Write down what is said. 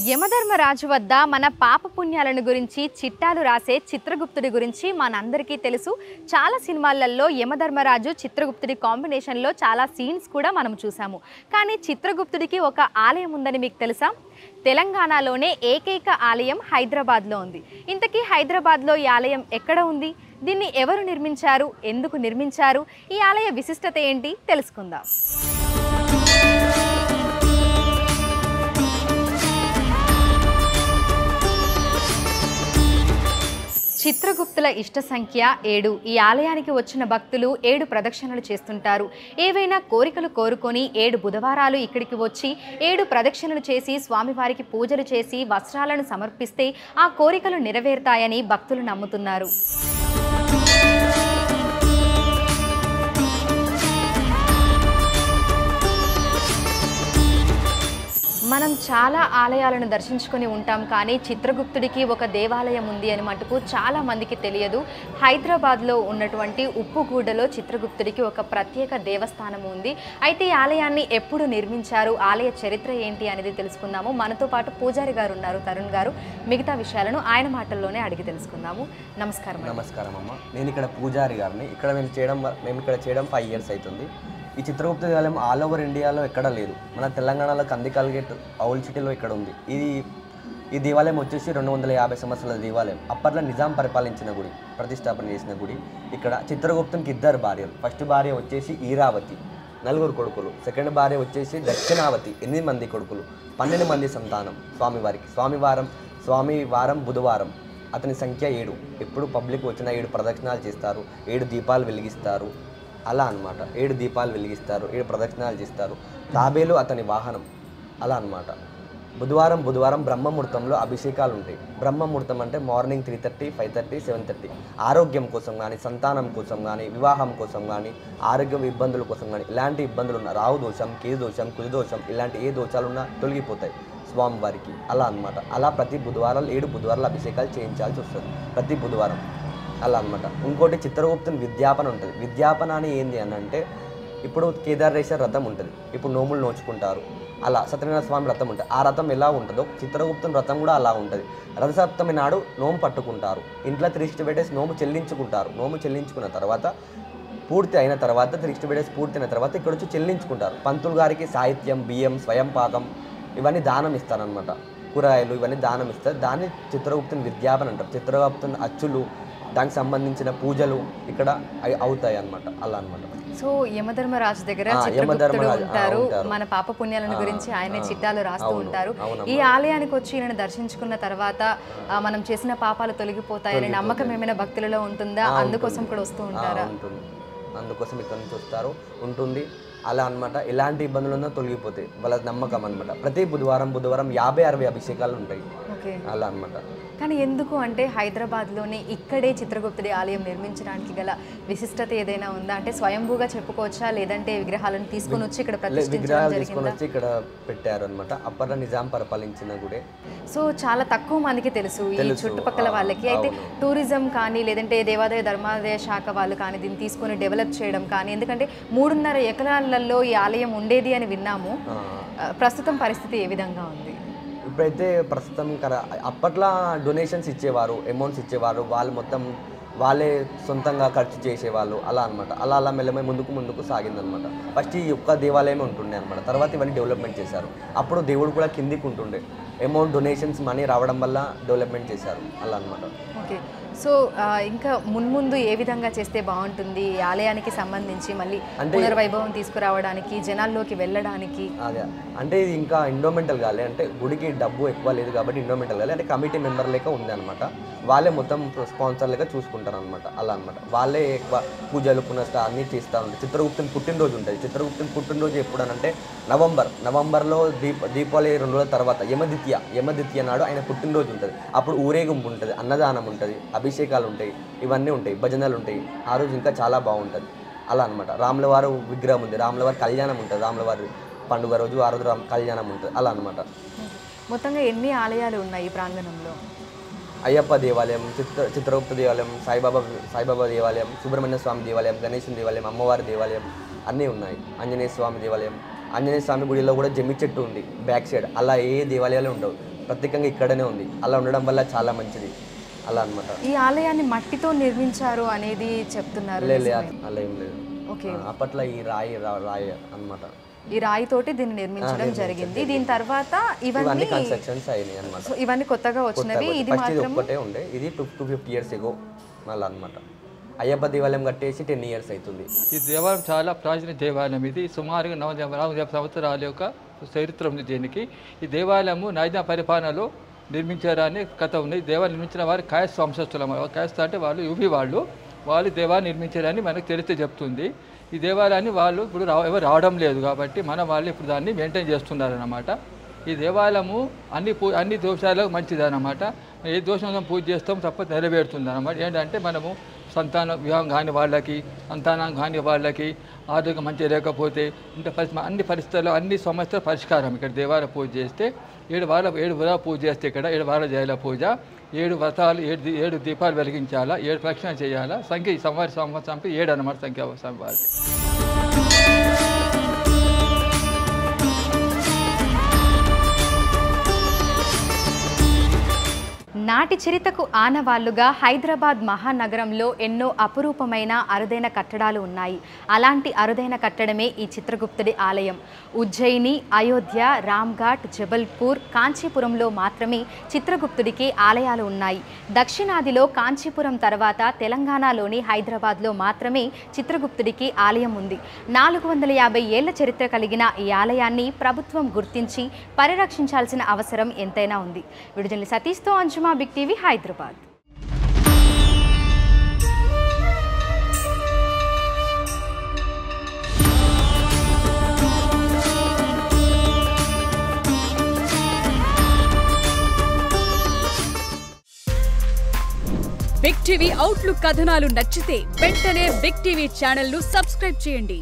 యమధర్మరాజు వద్ద మన పాప పుణ్యాలను గురించి చిట్టాలు రాసే చిత్రగుప్తుడి గురించి మనందరికీ తెలుసు. చాలా సినిమాలలో యమధర్మరాజు చిత్రగుప్తుడి కాంబినేషన్లో చాలా సీన్స్ కూడా మనం చూసాము. కానీ చిత్రగుప్తుడికి ఒక ఆలయం ఉందని మీకు తెలుసా? తెలంగాణలోనే ఏకైక ఆలయం హైదరాబాద్లో ఉంది. ఇంతకీ హైదరాబాద్లో ఈ ఆలయం ఎక్కడ ఉంది? దీన్ని ఎవరు నిర్మించారు? ఎందుకు నిర్మించారు? ఈ ఆలయ విశిష్టత ఏంటి తెలుసుకుందాం. చిత్రగుప్తుల ఇష్ట సంఖ్య 7. ఈ ఆలయానికి వచ్చిన భక్తులు 7 ప్రదక్షిణలు చేస్తుంటారు. ఏవైనా కోరికలు కోరుకొని 7 బుధవారాలు ఇక్కడికి వచ్చి 7 ప్రదక్షిణలు చేసి స్వామివారికి పూజలు చేసి వస్త్రాలను సమర్పిస్తే ఆ కోరికలు నెరవేరుతాయని భక్తులు నమ్ముతున్నారు. మనం చాలా ఆలయాలను దర్శించుకొని ఉంటాం, కానీ చిత్రగుప్తుడికి ఒక దేవాలయం ఉంది అని మటుకు చాలా మందికి తెలియదు. హైదరాబాద్లో ఉన్నటువంటి ఉప్పుగూడలో చిత్రగుప్తుడికి ఒక ప్రత్యేక దేవస్థానం ఉంది. అయితే ఈ ఆలయాన్ని ఎప్పుడు నిర్మించారు, ఆలయ చరిత్ర ఏంటి అనేది తెలుసుకుందాము. మనతో పాటు పూజారి గారు ఉన్నారు, తరుణ్ గారు. మిగతా విషయాలను ఆయన మాటల్లోనే అడిగి తెలుసుకుందాము. నమస్కారం. నమస్కారం అమ్మ. నేను ఇక్కడ పూజారి గారిని. ఇక్కడ మేము ఇక్కడ చేయడం 5 years అవుతుంది. ఈ చిత్రగుప్త దేవాలయం ఆల్ ఓవర్ ఇండియాలో ఎక్కడ లేదు. మన తెలంగాణలో కందికల్ గేట్ ఓల్డ్ సిటీలో ఇక్కడ ఉంది. ఈ దేవాలయం వచ్చేసి 250 సంవత్సరాల దేవాలయం. అప్పట్లో నిజాం పరిపాలించిన గుడి, ప్రతిష్టాపన చేసిన గుడి. ఇక్కడ చిత్రగుప్తునికి 2 భార్యలు. ఫస్ట్ భార్య వచ్చేసి ఈరావతి, 4 కొడుకులు. సెకండ్ భార్య వచ్చేసి దక్షిణావతి, 8 మంది కొడుకులు, 12 మంది సంతానం స్వామివారికి. స్వామివారం బుధవారం, అతని సంఖ్య 7. ఎప్పుడు పబ్లిక్ వచ్చిన 7 ప్రదక్షిణాలు చేస్తారు, 7 దీపాలు వెలిగిస్తారు. అలా అనమాట. 7 దీపాలు వెలిగిస్తారు, 7 ప్రదక్షిణాలు చేస్తారు. తాబేలు అతని వాహనం. అలా అనమాట. బుధవారం బ్రహ్మముహూర్తంలో అభిషేకాలు ఉంటాయి. బ్రహ్మముహూర్తం అంటే మార్నింగ్ 3:30, 5:30, 7:30. ఆరోగ్యం కోసం కానీ, సంతానం కోసం కానీ, వివాహం కోసం కానీ, ఆరోగ్య ఇబ్బందుల కోసం కానీ, ఇలాంటి ఇబ్బందులు ఉన్న రావు దోషం, కేతు దోషం, కుజ దోషం, ఇలాంటి ఏ దోషాలు ఉన్నా తొలగిపోతాయి స్వామివారికి. అలా అనమాట. అలా ప్రతి బుధవారాలు 7 బుధవారాలు అభిషేకాలు చేయించాల్సి వస్తుంది ప్రతి బుధవారం. అలా అనమాట. ఇంకోటి చిత్రగుప్తుని విద్యాపన ఉంటుంది. విద్యాపన అని ఏంది అని అంటే, ఇప్పుడు కేదారేశ్వర రథం ఉంటుంది, ఇప్పుడు నోములు నోచుకుంటారు. అలా సత్యనారాయణ స్వామి రథం ఉంటుంది. ఆ రథం ఎలా ఉంటుందో చిత్రగుప్తుని రథం కూడా అలా ఉంటుంది. రథసప్తమి నాడు నోము పట్టుకుంటారు, ఇంట్లో 365 days నోము చెల్లించుకుంటారు. నోము చెల్లించుకున్న తర్వాత పూర్తి అయిన తర్వాత 365 days పూర్తి అయిన తర్వాత ఇక్కడ వచ్చి చెల్లించుకుంటారు. పంతులు గారికి సాహిత్యం, బియ్యం, స్వయం పాకం ఇవన్నీ దానం ఇస్తారనమాట. కూరగాయలు ఇవన్నీ దానం ఇస్తారు. దాన్ని చిత్రగుప్తుని విద్యాపన అంటారు. చిత్రగుప్తుని అచ్చులు, దానికి సంబంధించిన పూజలు ఇక్కడ అవుతాయి అన్నమాట. అలా అనమాట. సో యమధర్మరాజు దగ్గర చిత్రగుప్తుడు ఉంటారు. మన పాప పుణ్యాలను గురించి ఆయనే చిట్టాలు రాస్తూ ఉంటారు. ఈ ఆలయానికి వచ్చి ఈయనను దర్శించుకున్న తర్వాత మనం చేసిన పాపాలు తొలగిపోతాయని నమ్మకం ఏమైనా భక్తులలో ఉంటుందా? అందుకోసం కూడా వస్తూ ఉంటారా? అందుకోసం ఇక్కడ నుంచి వస్తారు, ఉంటుంది. అలా అనమాట. ఎలాంటి ఇబ్బందులు ఉన్నా తొలగిపోతాయి, వాళ్ళ నమ్మకం అనమాట. ప్రతి బుధవారం 50-60 అభిషేకాలు ఉంటాయి. అలా అనమాట. కానీ ఎందుకు అంటే హైదరాబాద్లోనే ఇక్కడే చిత్రగుప్తుడి ఆలయం నిర్మించడానికి గల విశిష్టత ఏదైనా ఉందా? అంటే స్వయంభూగా చెప్పుకోవచ్చా, లేదంటే విగ్రహాలను తీసుకొని వచ్చి ఇక్కడ ఇక్కడ పెట్టారు అనమాట. అప్పట్లో నిజాం పరిపాలించిన గుడే. సో చాలా తక్కువ మందికి తెలుసు ఈ చుట్టుపక్కల వాళ్ళకి. అయితే టూరిజం కానీ, లేదంటే దేవాదాయ ధర్మాదాయ శాఖ వాళ్ళు కానీ దీన్ని తీసుకొని డెవలప్ చేయడం కానీ, ఎందుకంటే 3.5 ఎకరాలలో ఈ ఆలయం ఉండేది అని విన్నాము. ప్రస్తుతం పరిస్థితి ఏ విధంగా ఉంది? ఇప్పుడైతే ప్రస్తుతం అప్పట్లో డొనేషన్స్ ఇచ్చేవారు, అమౌంట్స్ ఇచ్చేవారు, వాళ్ళు మొత్తం వాళ్ళే సొంతంగా ఖర్చు చేసేవాళ్ళు. అలా అనమాట. అలా మెల్లమే ముందుకు సాగిందనమాట. ఫస్ట్ ఈ ఒక్క దేవాలయమే ఉంటుండే అనమాట. తర్వాత ఇవన్నీ డెవలప్మెంట్ చేశారు. అప్పుడు దేవుడు కూడా కిందికి ఉంటుండే. అమౌంట్ డొనేషన్స్ మనీ రావడం వల్ల డెవలప్మెంట్ చేశారు. అలా అనమాట. ఓకే. సో ఇంకా మున్ముందు ఏ విధంగా చేస్తే బాగుంటుంది ఈ ఆలయానికి సంబంధించి, మళ్ళీ పునర్వైభవం తీసుకురావడానికి, జనాల్లోకి వెళ్ళడానికి? అదే అంటే ఇది ఇంకా ఎండోమెంటల్ కాలే, అంటే గుడికి డబ్బు ఎక్కువ లేదు కాబట్టి ఎండోమెంటల్ కాలే, అంటే కమిటీ మెంబర్ లెక్క ఉంది అనమాట. వాళ్ళే మొత్తం స్పాన్సర్ లెక్క చూసుకుంటారు అనమాట. అలా అనమాట. వాళ్ళే ఎక్కువ పూజలు పునః అన్నీ చేస్తూ ఉంటారు. చిత్రగుప్తుని పుట్టినరోజు ఉంటుంది. చిత్రగుప్తుని పుట్టినరోజు ఎప్పుడనంటే నవంబర్లో దీపావళి 2 రోజుల తర్వాత యమదిత్య నాడు ఆయన పుట్టినరోజు ఉంటుంది. అప్పుడు ఊరేగింపు ఉంటుంది, అన్నదానం ఉంటుంది, అభిషేకాలు ఉంటాయి, ఇవన్నీ ఉంటాయి, భజనలు ఉంటాయి. ఆ రోజు ఇంకా చాలా బాగుంటుంది. అలా అనమాట. రాములవారు విగ్రహం ఉంది, రాములవారి కళ్యాణం ఉంటుంది, రాములవారి పండుగ రోజు ఆ రోజు కళ్యాణం ఉంటుంది. అలా అనమాట. మొత్తంగా ఎన్ని ఆలయాలు ఉన్నాయి ఈ ప్రాంగణంలో? అయ్యప్ప దేవాలయం, చిత్రగుప్త దేవాలయం, సాయిబాబా దేవాలయం, సుబ్రహ్మణ్య స్వామి దేవాలయం, గణేశుని దేవాలయం, అమ్మవారి దేవాలయం అన్నీ ఉన్నాయి. ఆంజనేయ స్వామి దేవాలయం, ఆంజనేయ స్వామి గుడిలో కూడా జమ్మి చెట్టు ఉంది బ్యాక్ సైడ్. అలా ఏ దేవాలయాలు ఉండవు. ప్రత్యేకంగా ఇక్కడనే ఉంది. అలా ఉండడం వల్ల చాలా మంచిది అలా అనమాట. ఈ ఆలయాన్ని మట్టితో నిర్మించారు అనేది చెప్తున్నారు. లేదు అలా ఏం లేదు. ఓకే, అప్పట్లో ఈ రాయి అన్నమాట. ఈ రాయితోటి దీన్ని నిర్మించడం జరిగింది. దీని తర్వాత ఇవన్నీ కన్స్ట్రక్షన్స్ అయినాయి అన్నమాట. సో ఇవన్నీ కొత్తగా వచ్చినవి. ఇది మాత్రం ఒక్కటే ఉండే, ఇది 250 years ఎగో మళ్ళీ అనమాట. అయ్యప్ప దేవాలయం కట్టేసి 10 years అవుతుంది. ఈ దేవాలయం చాలా ప్రాచీన దేవాలయం. ఇది సుమారుగా 950 సంవత్సరాల యొక్క చరిత్ర ఉంది దీనికి. ఈ దేవాలయము నైజా పరిపాలనలో నిర్మించారని కథ ఉంది. దేవాలయం నిర్మించిన వారు కాయస్ వంశస్థులు. కాయస్ అంటే వాళ్ళు యూపీ వాళ్ళు దేవాలయం నిర్మించారని మనకు తెలిస్తే చెప్తుంది. ఈ దేవాలయాన్ని వాళ్ళు ఇప్పుడు ఎవరు రావడం లేదు కాబట్టి మన వాళ్ళు ఇప్పుడు దాన్ని మెయింటైన్ చేస్తున్నారన్నమాట. ఈ దేవాలయము అన్ని దోషాలకు మంచిదన్నమాట. ఏ దోషం పూజ చేస్తాం తప్ప నెరవేరుతుంది అన్నమాట. ఏంటంటే మనము సంతానం వివాహం కాని వాళ్ళకి, సంతానం కాని వాళ్ళకి, ఆరోగ్యం మంచిగా లేకపోతే ఇంత అన్ని పరిస్థితుల్లో అన్ని సమస్యల పరిష్కారం ఇక్కడ దేవాలయ పూజ చేస్తే. 7 వారాల పూజ చేస్తే ఇక్కడ 7 వారాల జైల పూజ, 7 వ్రతాలు, 7 దీపాలు వెలిగించాలా, 7 ప్రక్షణ చేయాలా. సంఖ్య సంవత్సరంకి 7 అన్నమాట సంఖ్య వారి. నాటి చరితకు ఆనవాళ్లుగా హైదరాబాద్ మహానగరంలో ఎన్నో అపురూపమైన అరుదైన కట్టడాలు ఉన్నాయి. అలాంటి అరుదైన కట్టడమే ఈ చిత్రగుప్తుడి ఆలయం. ఉజ్జయిని, అయోధ్య, రామ్ఘాట్, జబల్పూర్, కాంచీపురంలో మాత్రమే చిత్రగుప్తుడికి ఆలయాలు ఉన్నాయి. దక్షిణాదిలో కాంచీపురం తర్వాత తెలంగాణలోని హైదరాబాద్లో మాత్రమే చిత్రగుప్తుడికి ఆలయం ఉంది. 450 ఏళ్ల చరిత్ర కలిగిన ఈ ఆలయాన్ని ప్రభుత్వం గుర్తించి పరిరక్షించాల్సిన అవసరం ఎంతైనా ఉంది. విడుదల సతీష్తో అంజుమా, big TV, Hyderabad. Big TV outlook కథనాలు నచ్చితే వెంటనే బిగ్ టీవీ ఛానల్ ను సబ్స్క్రైబ్ చేయండి.